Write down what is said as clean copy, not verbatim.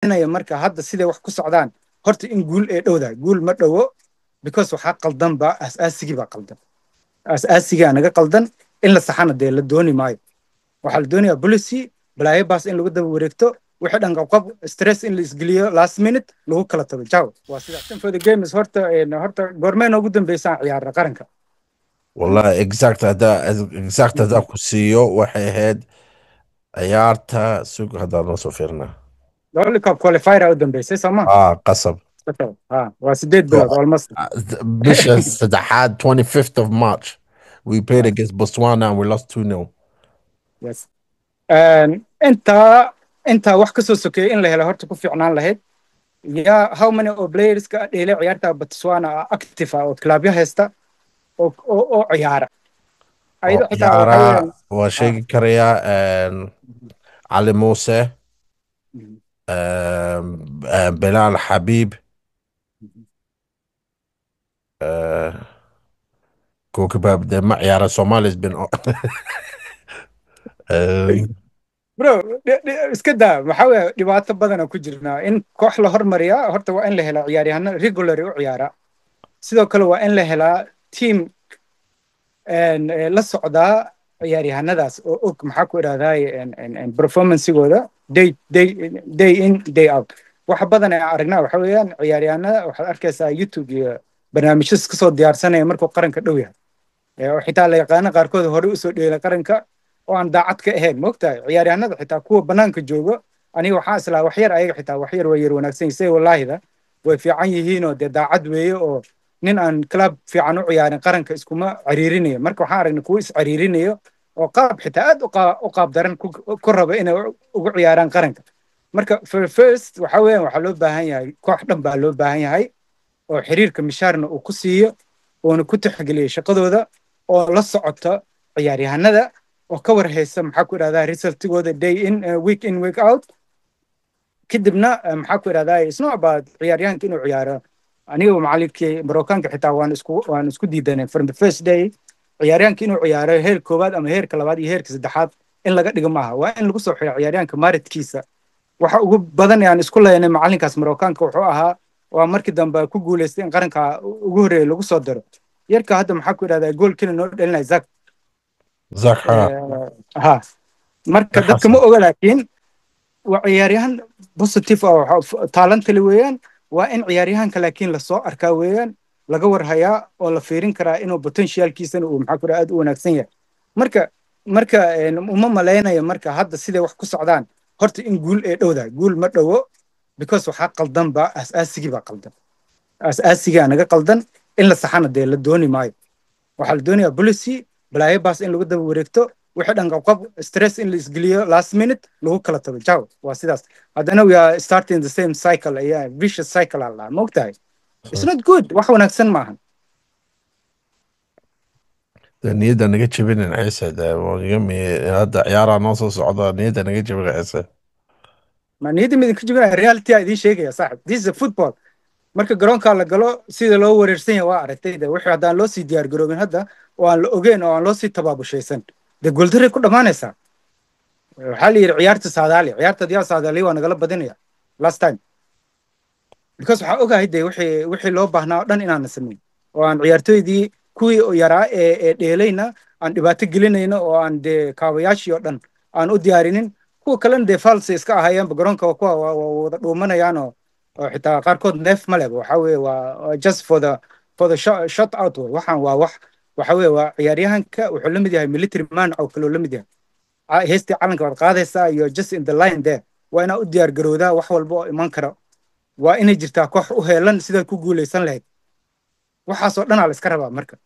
malaynaya marka hadda siday wax ku socdaan horta in guul ee dhowdahay guul ma dhowo because waxaa qaldan ba aasaasigii baa qaldan asaasigaa naga qaldan in la saxana dee la dooni maayo waxaa la doonayaa policy balaayo baas in lagu daba wareegto wixii dhan qabqab stress in la isgeliyo last minute lagu kala tago jaw waa sidaas for the games horta goormee noogu dambeysaan ciyaarna qaranka والله exact هذا كوسيو وحيد عيارتا سوق هذا نصو فيرنا world cup qualifier u dambeysay sooma قصب ha waa 8 bilood almost بش استدحاد 25th of March we played Yeah. against Botswana and we lost 2-0 yes inta inta wax ka soo sokeeyay in la helo horta ku fiicnaan lahayd yaa how many of players ka dheelay ciyaarta Botswana active oo clubya haysta oo ciyaara ayada xitaa waxa يارا weeyaan وشيء كريا علي موسى بلال حبيب كوكباب ده مع يارا سوماليز بن bro iska daa waxa weeye dhibaato badan ku jirnaa in koox la hormariya horta waa in la helaa ciyaaryahano regular u ciyaara sidoo kale waa in la helaa team la socdaa ciyaaryahanadaas oo og maxaa ku idhahdaay performancegooda day in day out wax badan ee aragnaa waxa weeyaan ciyaaryahanada waxaad arkaysaa youtube iyo barnaamijyas kasoo diyaarsanaya markuu qaranka dhow yahay oo xitaa la yaqaano qaarkood hore usoo dheela qaranka oo aan daacad ka ahayn moogtahay ciyaaryahanada xitaa kuwa banaanka joogo aniga waxaa islaa waxyar ayaga xitaa waxyar way yar wanaagsan yihiin wallaahida way fiican yihiinoo dee daacad weeye oo nin aan club fiican u ciyaarin qaranka iskuma ciriirinayo marka waxaan aragnay kuwa is ciriirinayo oo qaab xitaa aad u qaab daran ku raba inay ugu ciyaaraan qaranka marka first waxa weeyaan waxaa loo baahan yahay koox dhan baa loo baahan yahay oo xiriirka mishaarna uu ku siiyo oona ku tixgeliyo shaqadooda oo la socoto ciyaaryahanada oo ka war haysa maxaa ku idhahdaa resultigooda day in week out kadibna maxaa ku idhahdaa it's not about ciyaaryahanka inuu ciyaaro aniga macallinkii marookaanka xitaa waan isku diidanay from the first day ciyaaryahanka inuu ciyaaro heer koowaad ama heerka labaad iyo heerka saddexaad in laga dhigo maaha waa in lagu soo xiro ciyaaryahanka maaridkiisa waxa ugu badan aan isku leeyahay macallinkaas marookaanka wuxuu ahaa waa markii dambe ku guuleystay in qaranka ugu horreeya lagu soo daro yarka hadda maxaa ku idhahdaa goolkina noo dhalinaya zak ha marka dadka ma oga laakiin waa ciyaaryahan positive oo talently weeyaan waa in ciyaaryahanka laakiin lasoo arkaa weeyaan laga warhayaa oo la fiirin karaa inuu potentialkiisana uu maxaa ku idhahdaa aad u wanaagsan yahay marka uma malaynayo marka hadda siday wax ku socdaan horta in guul ee dhowdahay guul ma dhowo because waxaa qaldan ba asaasigii baa qaldan asaasigaa naga qaldan in la saxana dee la dooni maayo waxaa la doonayaa policy balaayo baas in lagu daba wareegto wixii dhan qabqab stress in la isgeliyo last minute lagu kala tago jaw waa sidaas haddana we are starting the same cycle ayaa vicious cycle aa lahaa maogtahay it's not good wax wanaagsan maahan niyadda naga jebinin ciise hadda ciyaaraa noo soo socda niyadda naga jebin ciise ma niyadda midinka jebinaya reality aa idiin sheegaya saaxib this is a football marka garoonka la galo sida loo wareersan yahay waa aragtay wixii haddaan loo sii diyaar garoobin hadda oo aan la ogeyn oo aan loo sii tabaabushaysan dee gooldaray ku dhammaanaysaa waxaa la yidhi ciyaarta saadaali ciyaarta diyaa saadaaliya waa nagala badinaya last time because waxaa ogahay dee wixii loo baahnaa oo dhan inaana samayn oo aan ciyaartooydii kuwii yaraa ee dheelayna aan dhibaato gelinayno oo aan dee kaabayaashii oo dhan aan u diyaarinin kuwa kalena dee false iska ahayeenba garoonka kuwa wada dhuumanayaanoo oo xitaa qaarkood neef ma leh waxa weeye waa just for the shot out waxaan waa wax waxa weeye waa ciyaaryahanka wuxuu la mid yahay military man oo kale oo la mid yahay heestii calanka waad qaadaysaa iyo just in the line there waa inaa u diyaar garowdaa wax walba oo iman kara waa inay jirtaa koox u heelan sidaad ku guulaysan lahayd waxaasoo dhanaa la iska rabaa marka